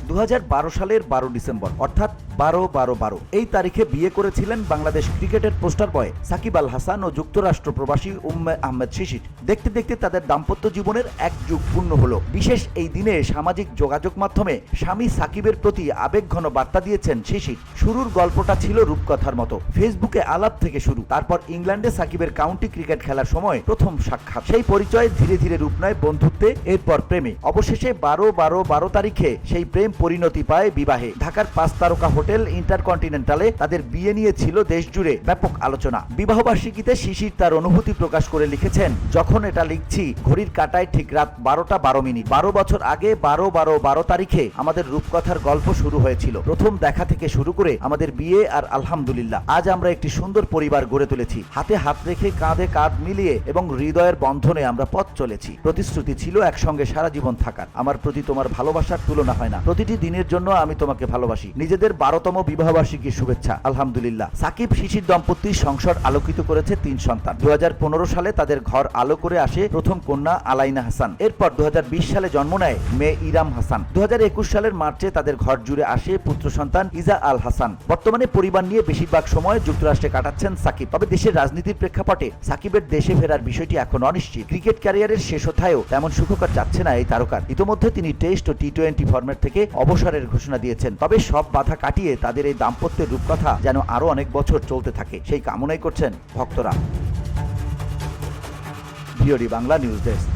2012 সালের 12 ডিসেম্বর অর্থাৎ 12-12-12 এই তারিখে বিয়ে করেছিলেন বাংলাদেশ ক্রিকেটের পোস্টার বয় সাকিব আল হাসান ও যুক্তরাষ্ট্র প্রবাসী উম্মে আহমেদ শিশির। দেখতে দেখতে তাদের দাম্পত্য জীবনের এক যুগ পূর্ণ হলো। বিশেষ এই দিনে সামাজিক যোগাযোগ মাধ্যমে স্বামী সাকিবের প্রতি আবেগঘন বার্তা দিয়েছেন শিশির। শুরুর গল্পটা ছিল রূপকথার মতো। ফেসবুকে আলাপ থেকে শুরু, তারপর ইংল্যান্ডে সাকিবের কাউন্টি ক্রিকেট খেলার সময় প্রথম সাক্ষাৎ। সেই পরিচয় ধীরে ধীরে রূপ নেয় বন্ধুত্বে, এরপর প্রেমে। অবশেষে 12-12-12 তারিখে সেই প্রেম পরিণতি পায় বিবাহে। ঢাকার 5 তারকা হোটেল ইন্টারকন্টিনেন্টালে তাদের বিয়ে নিয়ে ছিল দেশ জুড়ে ব্যাপক আলোচনা। বিবাহবার্ষিকীতে শিশির তার অনুভূতি প্রকাশ করে লিখেছেন, যখন এটা লিখছি ঘড়ির কাঁটায় ঠিক রাত 12টা 12 মিনিট। 12 বছর আগে 12-12-12 তারিখে আমাদের রূপকথার গল্প শুরু হয়েছিল। প্রথম দেখা থেকে শুরু করে আমাদের বিয়ে, আর আলহামদুলিল্লাহ আজ আমরা একটি সুন্দর পরিবার গড়ে তুলেছি। হাতে হাত রেখে কাঁধে কাঁধ মিলিয়ে এবং হৃদয়ের বন্ধনে আমরা পথ চলেছি। প্রতিশ্রুতি ছিল একসঙ্গে সারা জীবন থাকার। আমার প্রতি তোমার ভালোবাসার তুলনা হয় না। প্রতিটি দিনের জন্য আমি তোমাকে ভালোবাসি। নিজেদের 12তম বিবাহবার্ষিকীর শুভেচ্ছা। আলহামদুলিল্লাহ। সাকিব শিশির দম্পতির সংসার আলোকিত করেছে 3 সন্তান। 2015 সালে তাদের ঘর আলো করে আসে প্রথম কন্যা আলাইনা হাসান। এরপর 2020 সালে জন্ম নেয় মেয়ে ইরাম হাসান। 2021 সালের মার্চে তাদের ঘর জুড়ে আসে পুত্র সন্তান ইজা আল হাসান। বর্তমানে পরিবার নিয়ে বেশিরভাগ সময় যুক্তরাষ্ট্রে কাটাচ্ছেন সাকিব। তবে দেশের রাজনীতির প্রেক্ষাপটে সাকিবের দেশে ফেরার বিষয়টি এখন অনিশ্চিত। ক্রিকেট ক্যারিয়ারের শেষ হতেও তেমন সুখকর যাচ্ছে না এই তারকার। ইতোমধ্যে তিনি টেস্ট ও টি20 ফরম্যাট থেকে অবসরের ঘোষণা দিয়েছেন। তবে সব বাধা কাটিয়ে তাদের এই দাম্পত্যের রূপকথা যেন আরো অনেক বছর চলতে থাকে, সেই কামনাই করছেন ভক্তরা। VOD Bangla news desk.